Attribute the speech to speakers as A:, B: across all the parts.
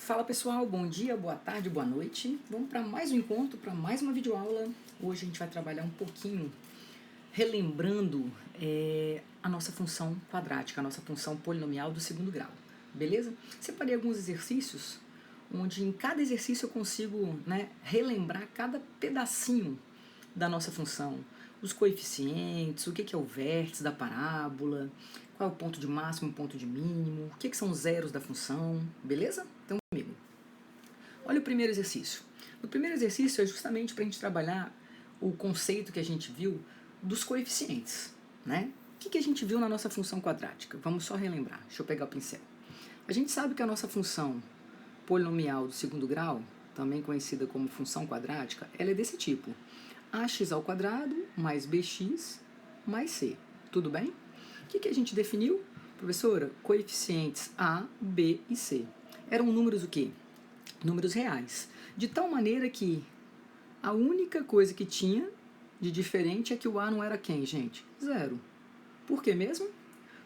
A: Fala pessoal, bom dia, boa tarde, boa noite. Vamos para mais um encontro, para mais uma videoaula. Hoje a gente vai trabalhar um pouquinho relembrando a nossa função quadrática, a nossa função polinomial do segundo grau, beleza? Separei alguns exercícios onde em cada exercício eu consigo relembrar cada pedacinho da nossa função, os coeficientes, o que é o vértice da parábola, qual é o ponto de máximo, o ponto de mínimo, o que são os zeros da função, beleza? Então comigo. Olha o primeiro exercício. No primeiro exercício é justamente para a gente trabalhar o conceito que a gente viu dos coeficientes, né? O que a gente viu na nossa função quadrática? Vamos só relembrar. Deixa eu pegar o pincel. A gente sabe que a nossa função polinomial do segundo grau, também conhecida como função quadrática, ela é desse tipo: ax ao quadrado mais bx mais c. Tudo bem? O que a gente definiu? Professora, coeficientes a, b e c. Eram números o quê? Números reais. De tal maneira que a única coisa que tinha de diferente é que o a não era quem, gente? Zero. Por que mesmo?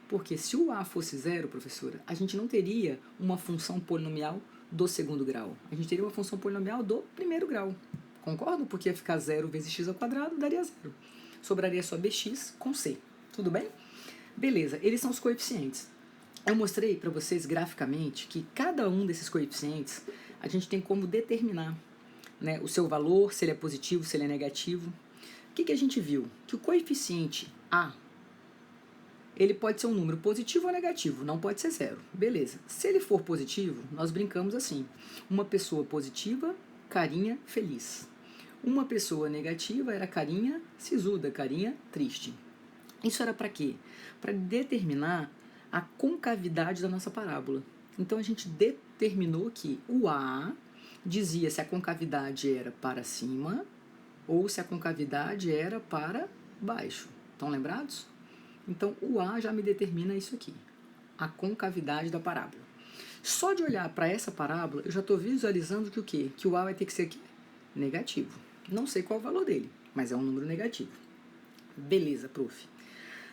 A: Porque se o a fosse zero, professora, a gente não teria uma função polinomial do segundo grau. A gente teria uma função polinomial do primeiro grau. Concordo? Porque ia ficar 0 vezes x ao quadrado, daria 0. Sobraria só bx com c. Tudo bem? Beleza, eles são os coeficientes. Eu mostrei para vocês graficamente que cada um desses coeficientes a gente tem como determinar, né, o seu valor, se ele é positivo, se ele é negativo. O que a gente viu? Que o coeficiente a, ele pode ser um número positivo ou negativo, não pode ser zero. Beleza. Se ele for positivo, nós brincamos assim: uma pessoa positiva, carinha feliz. Uma pessoa negativa era carinha sisuda, carinha triste. Isso era para quê? Para determinar a concavidade da nossa parábola. Então a gente determinou que o A dizia se a concavidade era para cima ou se a concavidade era para baixo. Estão lembrados? Então o A já me determina isso aqui, a concavidade da parábola. Só de olhar para essa parábola, eu já estou visualizando que o quê? Que o A vai ter que ser aqui negativo. Não sei qual é o valor dele, mas é um número negativo. Beleza, prof.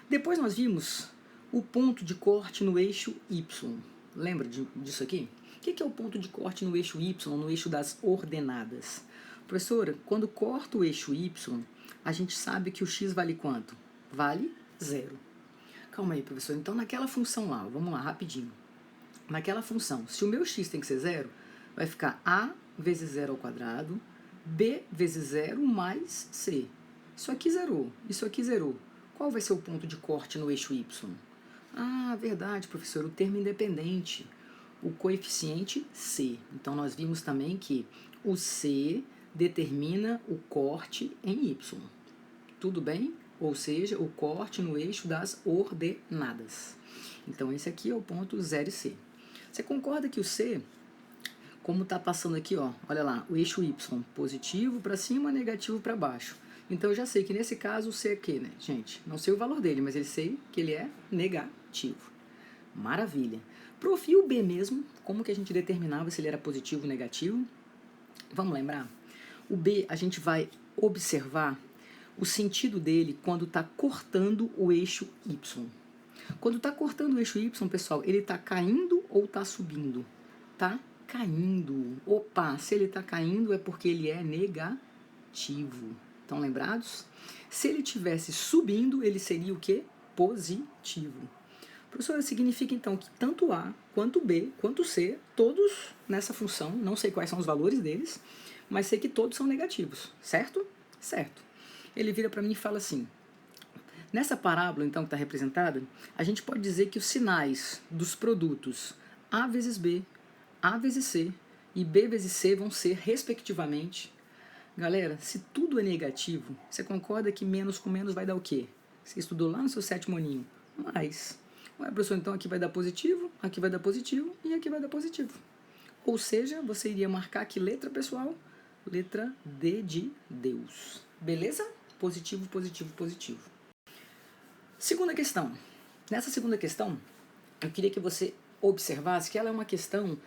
A: Depois nós vimos o ponto de corte no eixo Y. Lembra disso aqui? O que é o ponto de corte no eixo Y, no eixo das ordenadas? Professora, quando corta o eixo Y, a gente sabe que o x vale quanto? Vale 0. Calma aí, professor. Então, naquela função lá, vamos lá, rapidinho. Naquela função, se o meu x tem que ser 0, vai ficar a vezes 0 ao quadrado, b vezes 0 mais c. Isso aqui zerou, isso aqui zerou. Qual vai ser o ponto de corte no eixo y? Ah, verdade, professor, o termo independente, o coeficiente c. Então, nós vimos também que o c determina o corte em y. Tudo bem? Ou seja, o corte no eixo das ordenadas. Então, esse aqui é o ponto 0 e c. Você concorda que o c, como está passando aqui, ó, olha lá, o eixo y, positivo para cima, negativo para baixo. Então, eu já sei que nesse caso o c é quê, né, gente? Não sei o valor dele, mas eu sei que ele é negativo. Maravilha. Prof, e o b mesmo, como que a gente determinava se ele era positivo ou negativo? Vamos lembrar? O b, a gente vai observar o sentido dele quando está cortando o eixo y. Quando está cortando o eixo y, pessoal, ele está caindo ou está subindo? Está caindo. Opa, se ele está caindo é porque ele é negativo. Estão lembrados? Se ele estivesse subindo, ele seria o quê? Positivo. Professora, significa então que tanto A, quanto B, quanto C, todos nessa função, não sei quais são os valores deles, mas sei que todos são negativos, certo? Certo. Ele vira para mim e fala assim: nessa parábola, então, que está representada, a gente pode dizer que os sinais dos produtos A vezes B, A vezes C e B vezes C vão ser, respectivamente... Galera, se tudo é negativo, você concorda que menos com menos vai dar o quê? Você estudou lá no seu sétimo aninho. Mais. Ué, professor, então aqui vai dar positivo, aqui vai dar positivo e aqui vai dar positivo. Ou seja, você iria marcar que letra, pessoal? Letra D de Deus. Beleza? Positivo, positivo, positivo. Segunda questão. Nessa segunda questão, eu queria que você observasse que ela é uma questão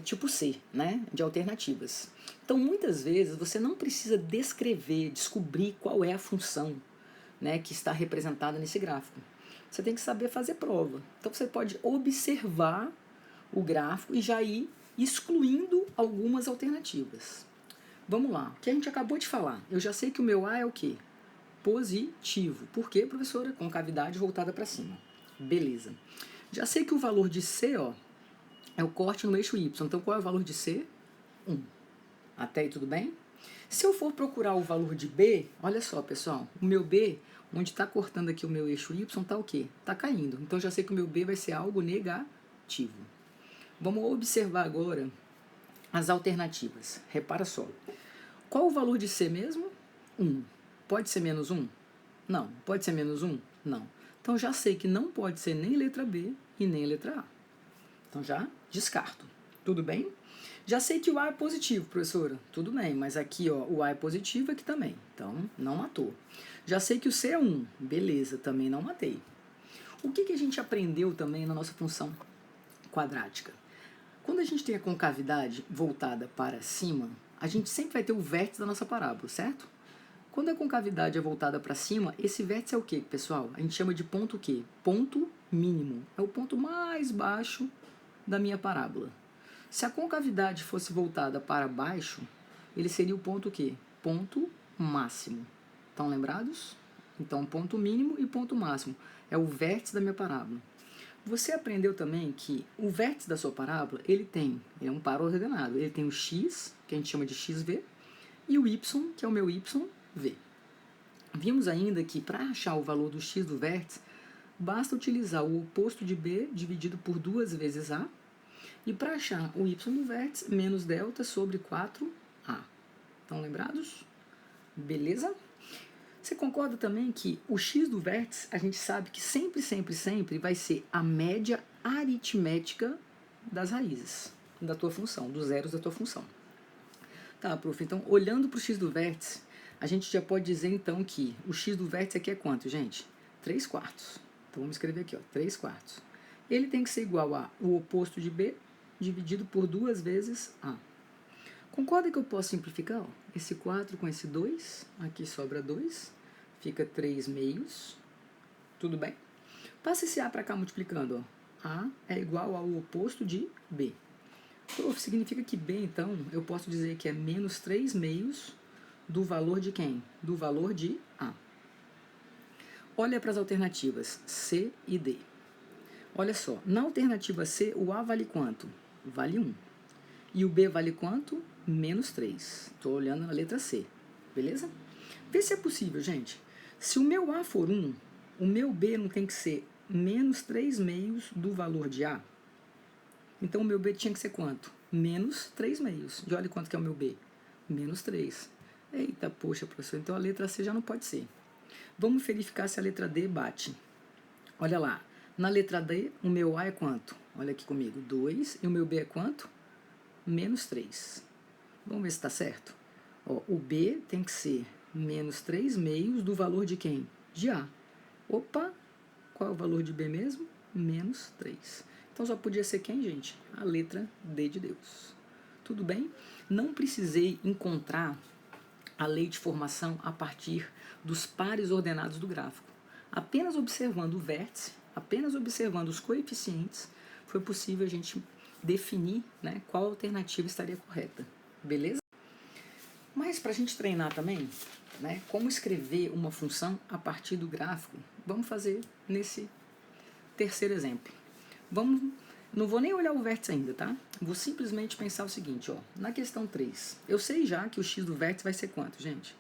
A: tipo C, né, de alternativas. Então, muitas vezes, você não precisa descrever, descobrir qual é a função, né, que está representada nesse gráfico. Você tem que saber fazer prova. Então, você pode observar o gráfico e já ir excluindo algumas alternativas. Vamos lá, o que a gente acabou de falar. Eu já sei que o meu A é o quê? Positivo. Por quê, professora? Concavidade voltada para cima. Beleza. Já sei que o valor de C, ó, é o corte no eixo Y. Então, qual é o valor de C? 1. Até aí tudo bem? Se eu for procurar o valor de B, olha só, pessoal, o meu B, onde está cortando aqui o meu eixo Y, está o quê? Está caindo. Então, já sei que o meu B vai ser algo negativo. Vamos observar agora as alternativas. Repara só. Qual o valor de C mesmo? 1. Pode ser menos 1? Não. Pode ser menos 1? Não. Então, já sei que não pode ser nem letra B e nem letra A. Então, já descarto. Tudo bem? Já sei que o A é positivo, professora. Tudo bem, mas aqui ó, o A é positivo aqui também. Então, não matou. Já sei que o C é 1. Beleza, também não matei. O que a gente aprendeu também na nossa função quadrática? Quando a gente tem a concavidade voltada para cima, a gente sempre vai ter o vértice da nossa parábola, certo? Quando a concavidade é voltada para cima, esse vértice é o quê, pessoal? A gente chama de ponto o quê? Ponto mínimo. É o ponto mais baixo da minha parábola. Se a concavidade fosse voltada para baixo, ele seria o ponto o quê? Ponto máximo. Estão lembrados? Então, ponto mínimo e ponto máximo. É o vértice da minha parábola. Você aprendeu também que o vértice da sua parábola, ele é um par ordenado. Ele tem o x, que a gente chama de xv, e o y, que é o meu yv. Vimos ainda que para achar o valor do x do vértice, basta utilizar o oposto de b dividido por 2 vezes a, e para achar o y do vértice, menos delta sobre 4a. Estão lembrados? Beleza? Você concorda também que o x do vértice, a gente sabe que sempre vai ser a média aritmética das raízes da tua função, dos zeros da tua função. Tá, prof, então olhando para o x do vértice, a gente já pode dizer então que o x do vértice aqui é quanto, gente? 3/4. Então vamos escrever aqui, ó, 3/4. Ele tem que ser igual a o oposto de b dividido por 2 vezes a. Concorda que eu posso simplificar? Ó? Esse 4 com esse 2, aqui sobra 2, fica 3 meios, tudo bem? Passa esse A para cá multiplicando, ó. A é igual ao oposto de B. Prof, significa que B, então, eu posso dizer que é menos 3 meios do valor de quem? Do valor de A. Olha para as alternativas C e D. Olha só, na alternativa C, o A vale quanto? Vale 1. E o B vale quanto? Menos 3. Estou olhando na letra C. Beleza? Vê se é possível, gente. Se o meu A for 1, o meu B não tem que ser menos 3 meios do valor de A? Então, o meu B tinha que ser quanto? Menos 3 meios. E olha quanto que é o meu B. Menos 3. Eita, poxa, professor. Então, a letra C já não pode ser. Vamos verificar se a letra D bate. Olha lá. Na letra D, o meu A é quanto? Olha aqui comigo. 2. E o meu B é quanto? Menos 3. Vamos ver se está certo. Ó, o B tem que ser menos 3 meios do valor de quem? De A. Opa, qual é o valor de B mesmo? Menos 3. Então só podia ser quem, gente? A letra D de Deus. Tudo bem? Não precisei encontrar a lei de formação a partir dos pares ordenados do gráfico. Apenas observando o vértice, apenas observando os coeficientes, foi possível a gente definir, né, qual alternativa estaria correta. Beleza? Mas para a gente treinar também, né, como escrever uma função a partir do gráfico, vamos fazer nesse terceiro exemplo. Não vou nem olhar o vértice ainda, tá? Vou simplesmente pensar o seguinte, ó, na questão 3. Eu sei já que o x do vértice vai ser quanto, gente?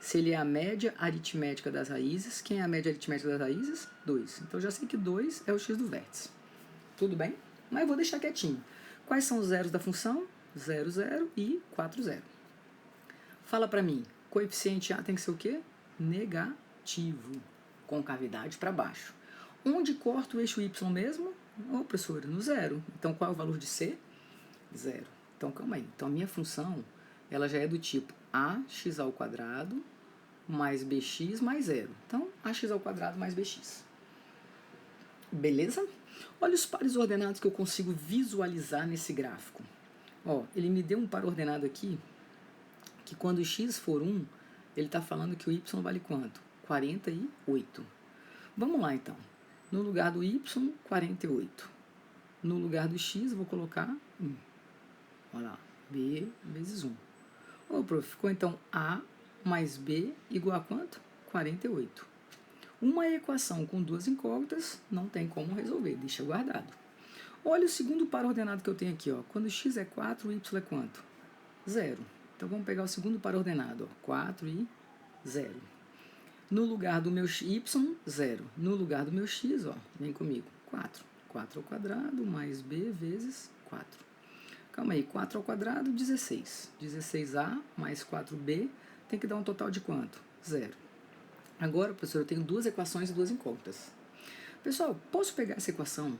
A: Se ele é a média aritmética das raízes, quem é a média aritmética das raízes? 2. Então, eu já sei que 2 é o x do vértice. Tudo bem? Mas eu vou deixar quietinho. Quais são os zeros da função? 0, 0 e 4, 0. Fala para mim, coeficiente A tem que ser o quê? Negativo, com cavidade para baixo. Onde corta o eixo Y mesmo? Ô, professora, no 0. Então, qual é o valor de C? 0. Então, calma aí. Então, a minha função, ela já é do tipo ax² mais bx mais 0. Então, ax² mais bx. Beleza? Olha os pares ordenados que eu consigo visualizar nesse gráfico. Ó, ele me deu um par ordenado aqui, que quando x for 1, ele está falando que o y vale quanto? 48. Vamos lá, então. No lugar do y, 48. No lugar do x, eu vou colocar 1. Olha lá, B vezes 1. Ô, prof, ficou então A mais B igual a quanto? 48. Uma equação com duas incógnitas não tem como resolver, deixa guardado. Olha o segundo par ordenado que eu tenho aqui, ó. Quando x é 4, y é quanto? 0. Então vamos pegar o segundo par ordenado, ó. 4 e 0. No lugar do meu y, 0. No lugar do meu x, ó, vem comigo, 4. 4 ao quadrado mais b vezes 4. Calma aí, 4 ao quadrado, 16. 16a mais 4b tem que dar um total de quanto? 0. Agora, professor, eu tenho duas equações e duas incógnitas. Pessoal, posso pegar essa equação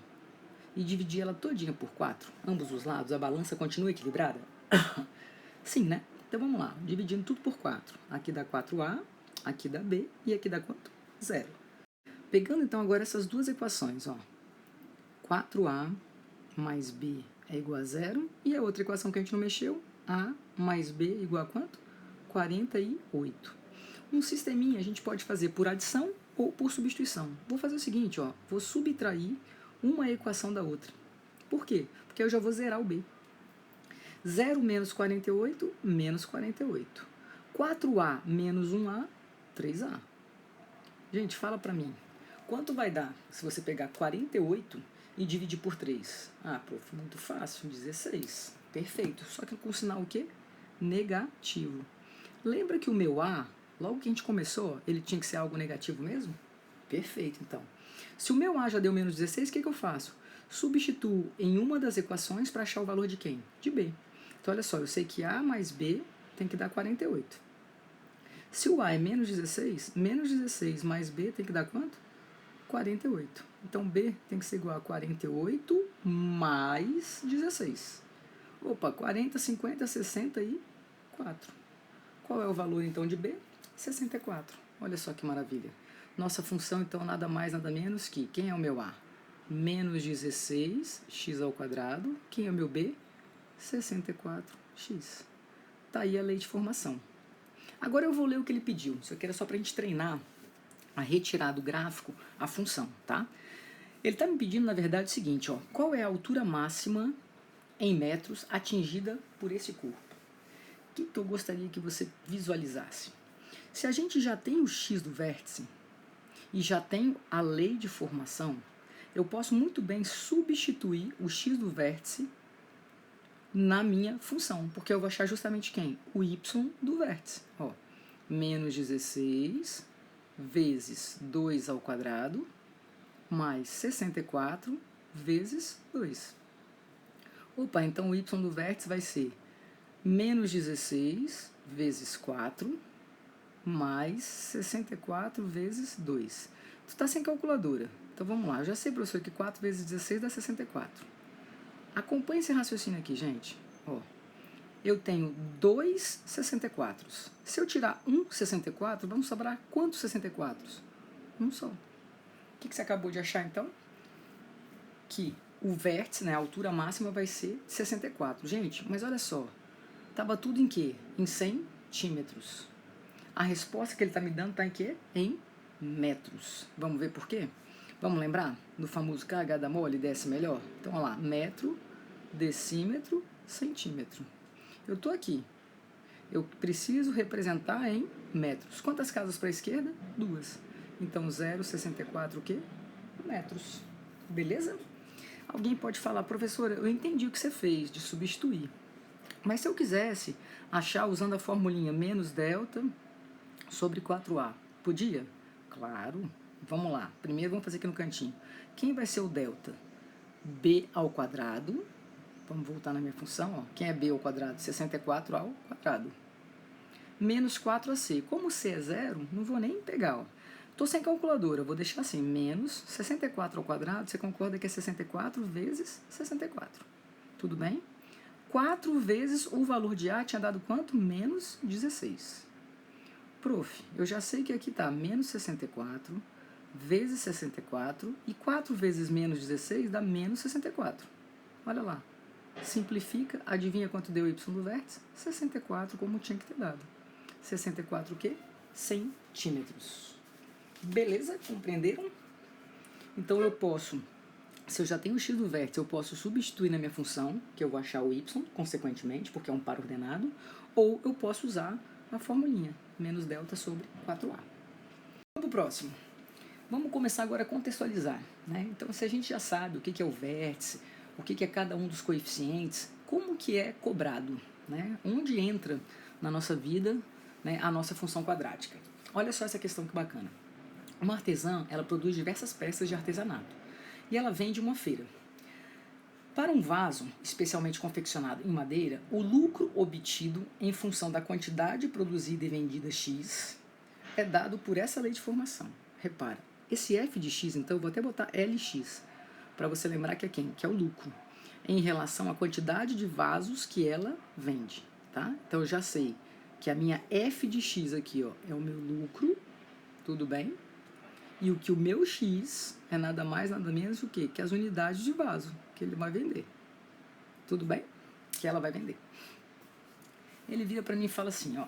A: e dividir ela todinha por 4? Ambos os lados, a balança continua equilibrada? Sim, né? Então vamos lá, dividindo tudo por 4. Aqui dá 4a, aqui dá b e aqui dá quanto? 0. Pegando então agora essas duas equações, ó. 4a mais b é igual a 0. E a outra equação que a gente não mexeu, a mais b igual a quanto? 48. Um sisteminha a gente pode fazer por adição ou por substituição. Vou fazer o seguinte, ó, vou subtrair uma equação da outra. Por quê? Porque eu já vou zerar o b. 0 menos 48, menos 48. 4a menos 1a, 3a. Gente, fala pra mim, quanto vai dar se você pegar 48 e dividir por 3? Ah, prof, muito fácil, 16. Perfeito, só que com sinal o quê? Negativo. Lembra que o meu a, logo que a gente começou, ele tinha que ser algo negativo mesmo? Perfeito, então. Se o meu a já deu menos 16, o que eu faço? Substituo em uma das equações para achar o valor de quem? De b. Então, olha só, eu sei que a mais b tem que dar 48. Se o a é menos 16 mais b tem que dar quanto? 48. Então, b tem que ser igual a 48 mais 16. Opa, 40, 50, 64. Qual é o valor, então, de b? 64. Olha só que maravilha. Nossa função, então, nada mais, nada menos que, quem é o meu a? Menos 16, x ao quadrado. Quem é o meu b? 64x. Tá aí a lei de formação. Agora eu vou ler o que ele pediu. Isso aqui era só para a gente treinar a retirar do gráfico a função, tá? Ele está me pedindo, na verdade, o seguinte, ó. Qual é a altura máxima em metros atingida por esse corpo? O que eu gostaria que você visualizasse? Se a gente já tem o x do vértice e já tem a lei de formação, eu posso muito bem substituir o x do vértice na minha função, porque eu vou achar justamente quem? O y do vértice. Ó, menos 16 vezes 2 ao quadrado mais 64 vezes 2. Opa, então o y do vértice vai ser menos 16 vezes 4 mais 64 vezes 2. Tu está sem calculadora. Então vamos lá, eu já sei, professor, que 4 vezes 16 dá 64. Acompanhe esse raciocínio aqui, gente. Ó, eu tenho 2 64. Se eu tirar um 64, vamos sobrar quantos 64? Um só. O que você acabou de achar, então? Que o vértice, né, a altura máxima vai ser 64. Gente, mas olha só. Estava tudo em quê? Em centímetros. A resposta que ele está me dando está em quê? Em metros. Vamos ver por quê? Vamos lembrar do famoso KH da mole, desce melhor? Então, olha lá, metro, decímetro, centímetro. Eu estou aqui. Eu preciso representar em metros. Quantas casas para a esquerda? 2. Então, 0,64 o quê? Metros. Beleza? Alguém pode falar, professora, eu entendi o que você fez de substituir. Mas se eu quisesse achar usando a formulinha menos delta sobre 4a, podia? Claro. Vamos lá. Primeiro vamos fazer aqui no cantinho. Quem vai ser o delta? B ao quadrado. Vamos voltar na minha função. Ó. Quem é B ao quadrado? 64 ao quadrado. Menos 4ac. Como c é 0, não vou nem pegar. Estou sem calculadora. Vou deixar assim. Menos 64 ao quadrado. Você concorda que é 64 vezes 64. Tudo bem? 4 vezes o valor de A tinha dado quanto? Menos 16. Prof, eu já sei que aqui está menos 64 vezes 64 e 4 vezes menos 16 dá menos 64. Olha lá. Simplifica, adivinha quanto deu y do vértice? 64, como tinha que ter dado. 64 o quê? Centímetros. Beleza? Compreenderam? Então eu posso Se eu já tenho o x do vértice, eu posso substituir na minha função, que eu vou achar o y, consequentemente, porque é um par ordenado, ou eu posso usar a formulinha, menos delta sobre 4a. Vamos para o próximo. Vamos começar agora a contextualizar, né? Então, se a gente já sabe o que é o vértice, o que é cada um dos coeficientes, como que é cobrado, né? Onde entra na nossa vida, né, a nossa função quadrática. Olha só essa questão que bacana. Uma artesã, ela produz diversas peças de artesanato e ela vende uma feira. Para um vaso, especialmente confeccionado em madeira, o lucro obtido em função da quantidade produzida e vendida X é dado por essa lei de formação. Repara, esse f de x, então, eu vou até botar Lx, para você lembrar que é quem? Que é o lucro, em relação à quantidade de vasos que ela vende, tá? Então, eu já sei que a minha f de x aqui, ó, é o meu lucro, tudo bem? E o que o meu x é nada mais, nada menos o quê? Que as unidades de vaso que ele vai vender. Tudo bem? Que ela vai vender. Ele vira para mim e fala assim, ó,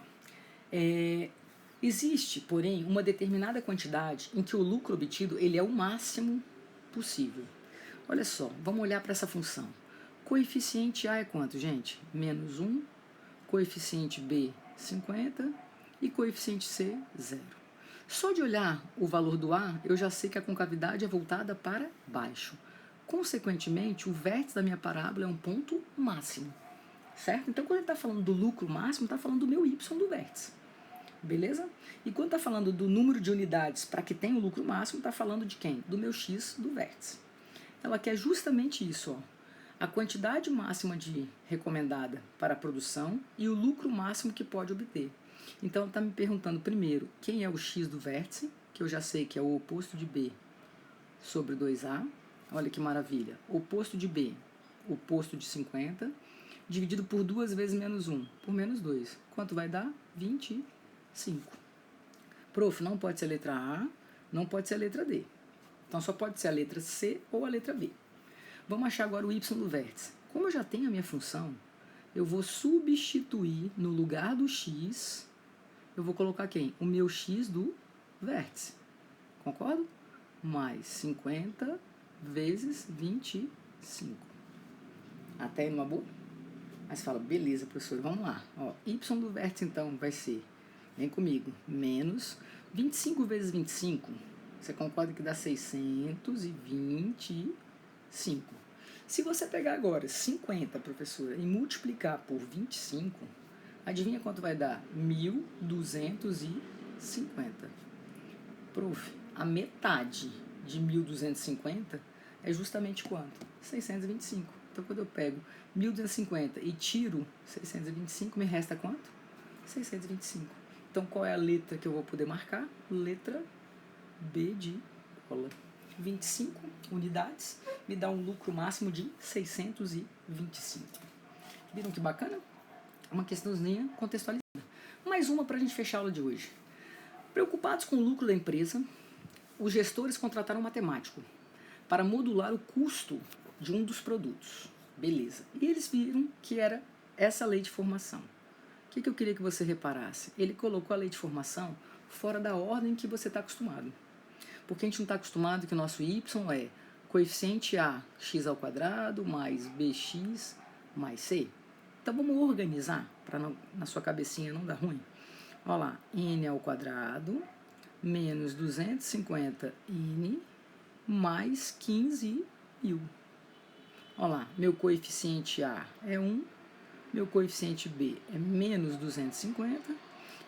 A: existe, porém, uma determinada quantidade em que o lucro obtido ele é o máximo possível. Olha só, vamos olhar para essa função. Coeficiente A é quanto, gente? Menos 1, coeficiente B, 50 e coeficiente C, 0. Só de olhar o valor do A, eu já sei que a concavidade é voltada para baixo. Consequentemente, o vértice da minha parábola é um ponto máximo, certo? Então, quando ele está falando do lucro máximo, está falando do meu y do vértice. Beleza? E quando está falando do número de unidades para que tenha o lucro máximo, está falando de quem? Do meu x do vértice. Ela quer justamente isso, ó, a quantidade máxima de recomendada para a produção e o lucro máximo que pode obter. Então, ela está me perguntando primeiro quem é o x do vértice, que eu já sei que é o oposto de B sobre 2A. Olha que maravilha. Oposto de B, oposto de 50, dividido por 2 vezes menos 1, por menos 2. Quanto vai dar? 25. Prof, não pode ser a letra A, não pode ser a letra D. Então, só pode ser a letra C ou a letra B. Vamos achar agora o y do vértice. Como eu já tenho a minha função, eu vou substituir no lugar do x, eu vou colocar quem? O meu x do vértice. Concordo? Mais 50 vezes 25. Até aí numa boa? Aí você fala, beleza, professor, vamos lá. Ó, y do vértice, então, vai ser, vem comigo, menos 25 vezes 25. Você concorda que dá 625. Se você pegar agora 50, professora, e multiplicar por 25, adivinha quanto vai dar? 1.250. Prof, a metade de 1.250 é justamente quanto? 625. Então, quando eu pego 1.250 e tiro 625, me resta quanto? 625. Então, qual é a letra que eu vou poder marcar? Letra B de bola. 25 unidades me dá um lucro máximo de 625. Viram que bacana? Uma questãozinha contextualizada. Mais uma para a gente fechar a aula de hoje. Preocupados com o lucro da empresa, os gestores contrataram um matemático para modular o custo de um dos produtos. Beleza. E eles viram que era essa lei de formação. O que eu queria que você reparasse? Ele colocou a lei de formação fora da ordem que você está acostumado. Porque a gente não está acostumado que o nosso y é coeficiente a x ao quadrado mais bx mais c. Então vamos organizar para na sua cabecinha não dar ruim. Olha lá, n ao quadrado menos 250n mais 15.000. Olha lá, meu coeficiente A é 1, meu coeficiente B é menos 250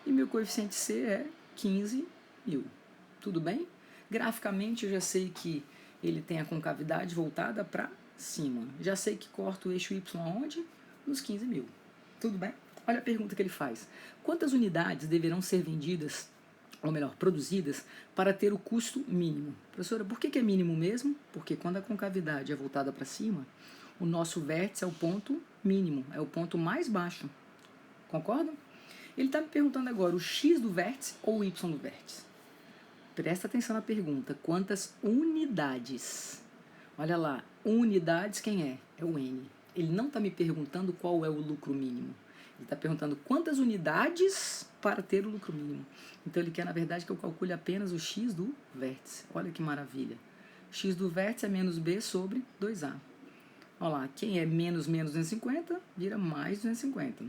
A: e meu coeficiente C é 15.000. Tudo bem? Graficamente eu já sei que ele tem a concavidade voltada para cima. Já sei que corto o eixo Y aonde? Nos 15.000. Tudo bem? Olha a pergunta que ele faz. Quantas unidades deverão ser vendidas, ou melhor, produzidas, para ter o custo mínimo? Professora, por que é mínimo mesmo? Porque quando a concavidade é voltada para cima, o nosso vértice é o ponto mínimo, é o ponto mais baixo. Concorda? Ele está me perguntando agora o x do vértice ou o y do vértice. Presta atenção na pergunta. Quantas unidades? Olha lá, unidades quem é? É o n. Ele não está me perguntando qual é o lucro mínimo. Ele está perguntando quantas unidades para ter o lucro mínimo. Então, ele quer, na verdade, que eu calcule apenas o x do vértice. Olha que maravilha. x do vértice é menos b sobre 2a. Olha lá, quem é menos 250 vira mais 250.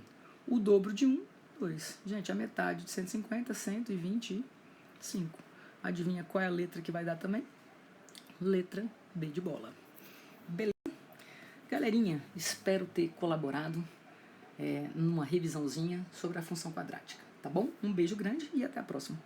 A: O dobro de 1, 2. Gente, a metade de 150, 125. Adivinha qual é a letra que vai dar também? Letra B de bola. Beleza? Galerinha, espero ter colaborado numa revisãozinha sobre a função quadrática, tá bom? Um beijo grande e até a próxima.